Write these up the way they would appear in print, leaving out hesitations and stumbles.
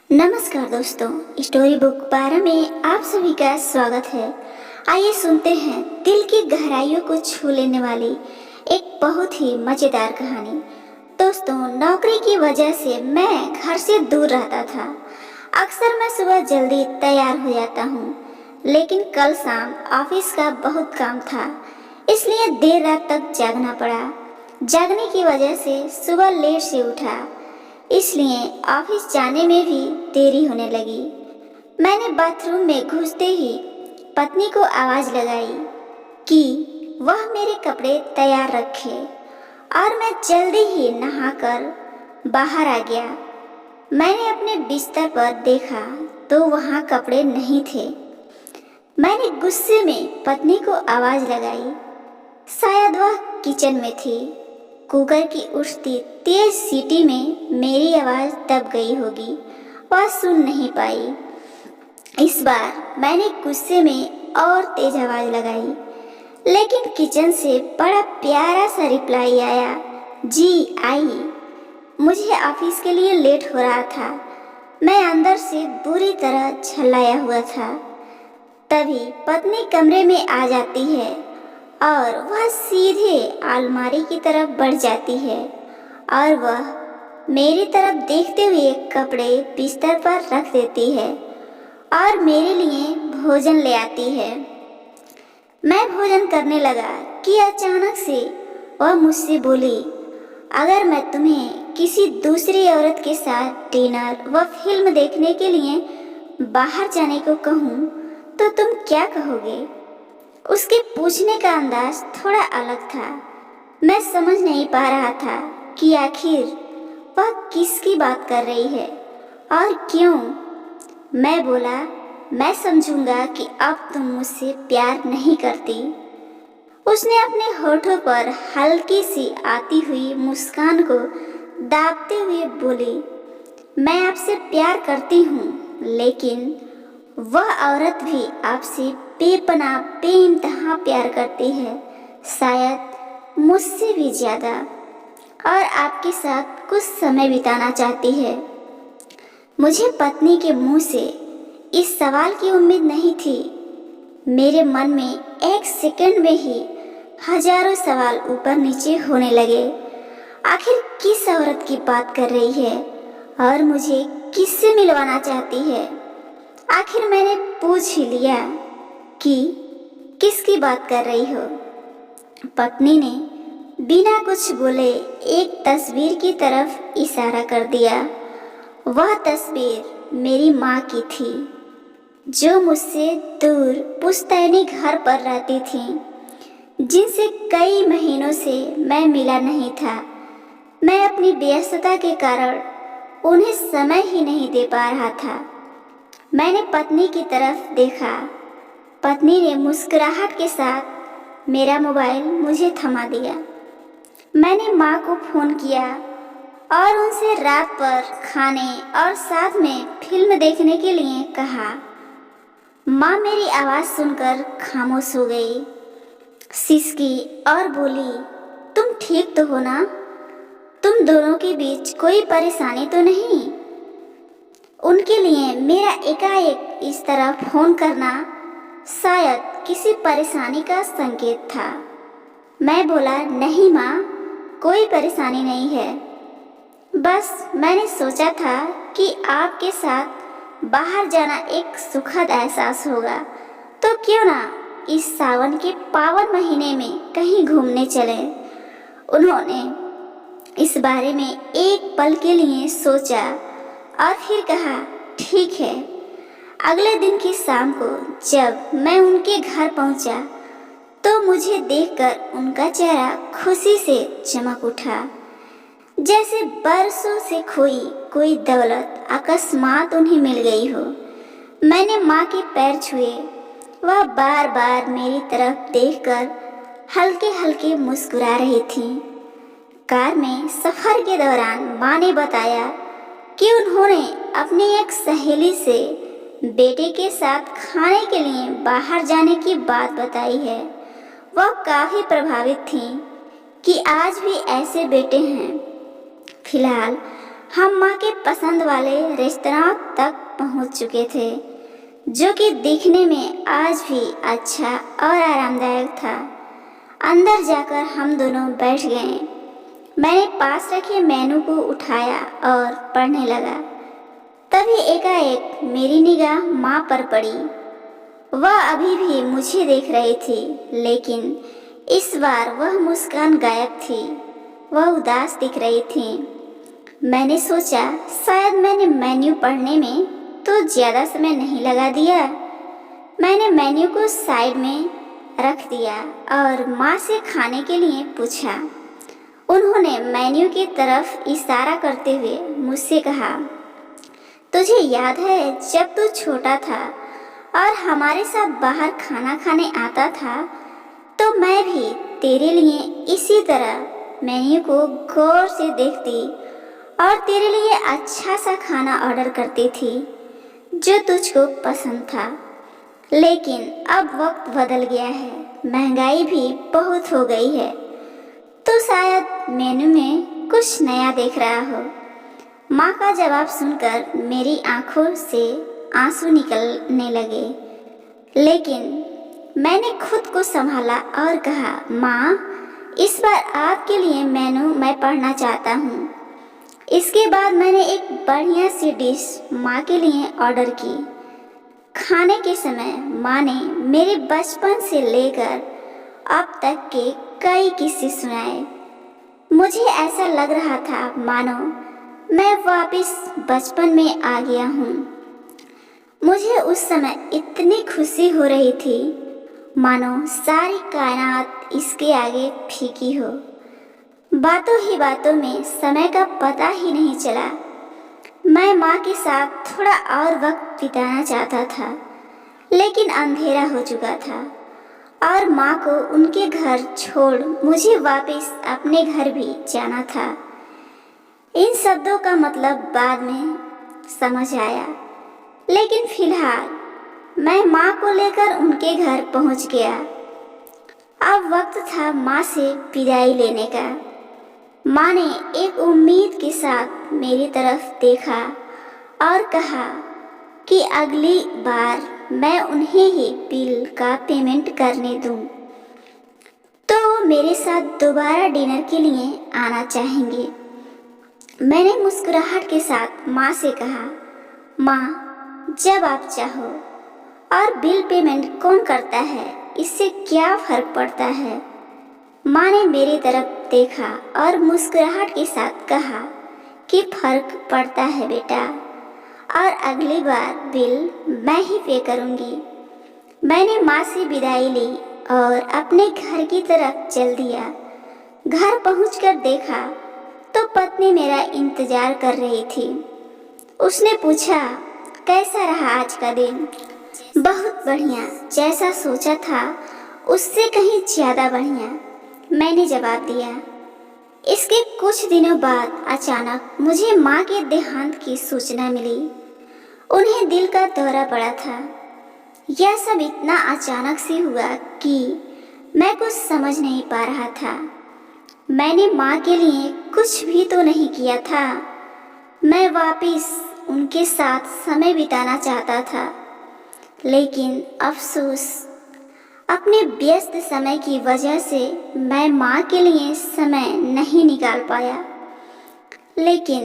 नमस्कार दोस्तों, story book 12 में आप सभी का स्वागत है। आइए सुनते हैं दिल की गहराइयों को छू लेने वाली एक बहुत ही मज़ेदार कहानी। दोस्तों, नौकरी की वजह से मैं घर से दूर रहता था। अक्सर मैं सुबह जल्दी तैयार हो जाता हूँ, लेकिन कल शाम ऑफिस का बहुत काम था, इसलिए देर रात तक जागना पड़ा। जागने की वजह से सुबह लेट से उठा, इसलिए ऑफिस जाने में भी देरी होने लगी। मैंने बाथरूम में घुसते ही पत्नी को आवाज़ लगाई कि वह मेरे कपड़े तैयार रखे और मैं जल्दी ही नहाकर बाहर आ गया। मैंने अपने बिस्तर पर देखा तो वहाँ कपड़े नहीं थे। मैंने गुस्से में पत्नी को आवाज़ लगाई, शायद वह किचन में थी। कुकर की उठती तेज सीटी में मेरी आवाज़ दब गई होगी, वह सुन नहीं पाई। इस बार मैंने गुस्से में और तेज आवाज़ लगाई, लेकिन किचन से बड़ा प्यारा सा रिप्लाई आया, जी आई। मुझे ऑफिस के लिए लेट हो रहा था। मैं अंदर से बुरी तरह झल्लाया हुआ था। तभी पत्नी कमरे में आ जाती है और वह सीधे अलमारी की तरफ बढ़ जाती है और वह मेरी तरफ देखते हुए कपड़े बिस्तर पर रख देती है और मेरे लिए भोजन ले आती है। मैं भोजन करने लगा कि अचानक से वह मुझसे बोली, अगर मैं तुम्हें किसी दूसरी औरत के साथ डिनर व फिल्म देखने के लिए बाहर जाने को कहूँ तो तुम क्या कहोगे? उसके पूछने का अंदाज थोड़ा अलग था। मैं समझ नहीं पा रहा था कि आखिर वह किसकी बात कर रही है और क्यों। मैं बोला, मैं समझूंगा कि अब तुम मुझसे प्यार नहीं करती। उसने अपने होठों पर हल्की सी आती हुई मुस्कान को दाबते हुए बोली, मैं आपसे प्यार करती हूँ, लेकिन वह औरत भी आपसे बेपनाह बेइंतहा प्यार करती है, शायद मुझसे भी ज़्यादा, और आपके साथ कुछ समय बिताना चाहती है। मुझे पत्नी के मुंह से इस सवाल की उम्मीद नहीं थी। मेरे मन में एक सेकंड में ही हजारों सवाल ऊपर नीचे होने लगे। आखिर किस औरत की बात कर रही है और मुझे किससे मिलवाना चाहती है? आखिर मैंने पूछ ही लिया कि किसकी बात कर रही हो। पत्नी ने बिना कुछ बोले एक तस्वीर की तरफ इशारा कर दिया। वह तस्वीर मेरी माँ की थी, जो मुझसे दूर पुश्तैनी घर पर रहती थी, जिनसे कई महीनों से मैं मिला नहीं था। मैं अपनी व्यस्तता के कारण उन्हें समय ही नहीं दे पा रहा था। मैंने पत्नी की तरफ देखा। पत्नी ने मुस्कुराहट के साथ मेरा मोबाइल मुझे थमा दिया। मैंने माँ को फ़ोन किया और उनसे रात पर खाने और साथ में फिल्म देखने के लिए कहा। माँ मेरी आवाज़ सुनकर खामोश हो गई, सिसकी और बोली, तुम ठीक तो हो ना? तुम दोनों के बीच कोई परेशानी तो नहीं? उनके लिए मेरा एकाएक इस तरह फ़ोन करना शायद किसी परेशानी का संकेत था। मैं बोला, नहीं माँ, कोई परेशानी नहीं है। बस मैंने सोचा था कि आपके साथ बाहर जाना एक सुखद एहसास होगा, तो क्यों ना इस सावन के पावन महीने में कहीं घूमने चलें। उन्होंने इस बारे में एक पल के लिए सोचा और फिर कहा, ठीक है। अगले दिन की शाम को जब मैं उनके घर पहुंचा तो मुझे देखकर उनका चेहरा खुशी से चमक उठा, जैसे बरसों से खोई कोई दौलत अकस्मात उन्हें मिल गई हो। मैंने माँ के पैर छुए। वह बार बार मेरी तरफ देखकर हल्के हल्के मुस्कुरा रही थी। कार में सफ़र के दौरान माँ ने बताया कि उन्होंने अपनी एक सहेली से बेटे के साथ खाने के लिए बाहर जाने की बात बताई है। वह काफ़ी प्रभावित थी कि आज भी ऐसे बेटे हैं। फिलहाल हम माँ के पसंद वाले रेस्तरां तक पहुंच चुके थे, जो कि दिखने में आज भी अच्छा और आरामदायक था। अंदर जाकर हम दोनों बैठ गए। मैंने पास रखे मेनू को उठाया और पढ़ने लगा। तभी एकाएक मेरी निगाह माँ पर पड़ी। वह अभी भी मुझे देख रही थी, लेकिन इस बार वह मुस्कान गायब थी। वह उदास दिख रही थी। मैंने सोचा शायद मैंने मेन्यू पढ़ने में तो ज़्यादा समय नहीं लगा दिया। मैंने मेन्यू को साइड में रख दिया और माँ से खाने के लिए पूछा। उन्होंने मेन्यू की तरफ इशारा करते हुए मुझसे कहा, तुझे याद है जब तू छोटा था और हमारे साथ बाहर खाना खाने आता था, तो मैं भी तेरे लिए इसी तरह मेन्यू को गौर से देखती और तेरे लिए अच्छा सा खाना ऑर्डर करती थी जो तुझको पसंद था। लेकिन अब वक्त बदल गया है, महंगाई भी बहुत हो गई है, तो शायद मेनू में कुछ नया देख रहा हो। माँ का जवाब सुनकर मेरी आंखों से आंसू निकलने लगे, लेकिन मैंने खुद को संभाला और कहा, माँ, इस बार आपके लिए मेनू मैं पढ़ना चाहता हूँ। इसके बाद मैंने एक बढ़िया सी डिश माँ के लिए ऑर्डर की। खाने के समय माँ ने मेरे बचपन से लेकर अब तक के कई किस्से सुनाए। मुझे ऐसा लग रहा था मानो मैं वापस बचपन में आ गया हूँ। मुझे उस समय इतनी खुशी हो रही थी मानो सारी कायनात इसके आगे फीकी हो। बातों ही बातों में समय का पता ही नहीं चला। मैं माँ के साथ थोड़ा और वक्त बिताना चाहता था, लेकिन अंधेरा हो चुका था और माँ को उनके घर छोड़ मुझे वापस अपने घर भी जाना था। इन शब्दों का मतलब बाद में समझ आया, लेकिन फिलहाल मैं माँ को लेकर उनके घर पहुँच गया। अब वक्त था माँ से विदाई लेने का। माँ ने एक उम्मीद के साथ मेरी तरफ देखा और कहा कि अगली बार मैं उन्हें ही बिल का पेमेंट करने दूं, तो वो मेरे साथ दोबारा डिनर के लिए आना चाहेंगे। मैंने मुस्कुराहट के साथ माँ से कहा, माँ, जब आप चाहो। और बिल पेमेंट कौन करता है, इससे क्या फर्क पड़ता है? माँ ने मेरी तरफ देखा और मुस्कुराहट के साथ कहा कि फर्क पड़ता है बेटा, और अगली बार बिल मैं ही पे करूँगी। मैंने माँ से विदाई ली और अपने घर की तरफ चल दिया। घर पहुंचकर देखा तो पत्नी मेरा इंतजार कर रही थी। उसने पूछा, कैसा रहा आज का दिन? बहुत बढ़िया, जैसा सोचा था उससे कहीं ज़्यादा बढ़िया, मैंने जवाब दिया। इसके कुछ दिनों बाद अचानक मुझे माँ के देहांत की सूचना मिली। उन्हें दिल का दौरा पड़ा था। यह सब इतना अचानक से हुआ कि मैं कुछ समझ नहीं पा रहा था। मैंने माँ के लिए कुछ भी तो नहीं किया था। मैं वापस उनके साथ समय बिताना चाहता था, लेकिन अफसोस अपने व्यस्त समय की वजह से मैं माँ के लिए समय नहीं निकाल पाया। लेकिन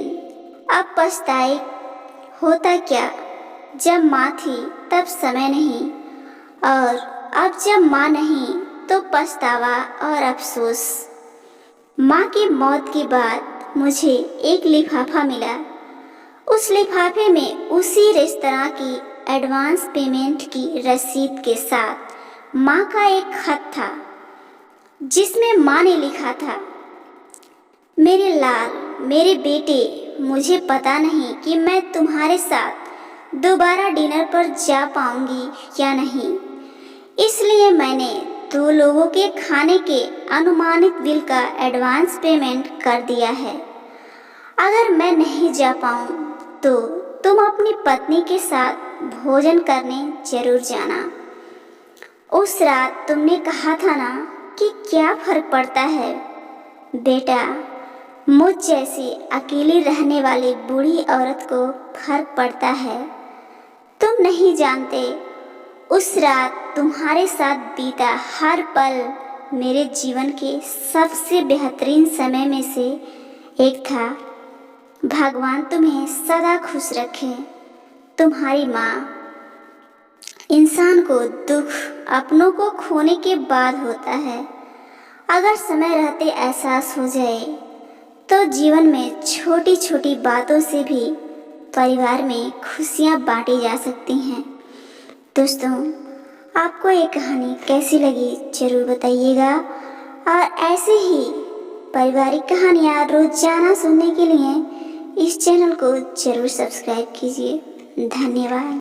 अब पछताए होता क्या, जब माँ थी तब समय नहीं, और अब जब माँ नहीं तो पछतावा और अफसोस। माँ की मौत के बाद मुझे एक लिफाफा मिला। उस लिफाफे में उसी रेस्तरां की एडवांस पेमेंट की रसीद के साथ माँ का एक खत था, जिसमें माँ ने लिखा था, मेरे लाल, मेरे बेटे, मुझे पता नहीं कि मैं तुम्हारे साथ दोबारा डिनर पर जा पाऊंगी या नहीं, इसलिए मैंने 2 लोगों के खाने के अनुमानित बिल का एडवांस पेमेंट कर दिया है। अगर मैं नहीं जा पाऊँ तो तुम अपनी पत्नी के साथ भोजन करने जरूर जाना। उस रात तुमने कहा था ना कि क्या फर्क पड़ता है बेटा, मुझ जैसी अकेली रहने वाली बूढ़ी औरत को फर्क पड़ता है। तुम नहीं जानते, उस रात तुम्हारे साथ बीता हर पल मेरे जीवन के सबसे बेहतरीन समय में से एक था। भगवान तुम्हें सदा खुश रखे। तुम्हारी माँ। इंसान को दुख अपनों को खोने के बाद होता है। अगर समय रहते एहसास हो जाए तो जीवन में छोटी छोटी बातों से भी परिवार में खुशियाँ बांटी जा सकती हैं। दोस्तों, आपको ये कहानी कैसी लगी जरूर बताइएगा, और ऐसे ही पारिवारिक कहानियाँ रोजाना सुनने के लिए इस चैनल को जरूर सब्सक्राइब कीजिए। धन्यवाद।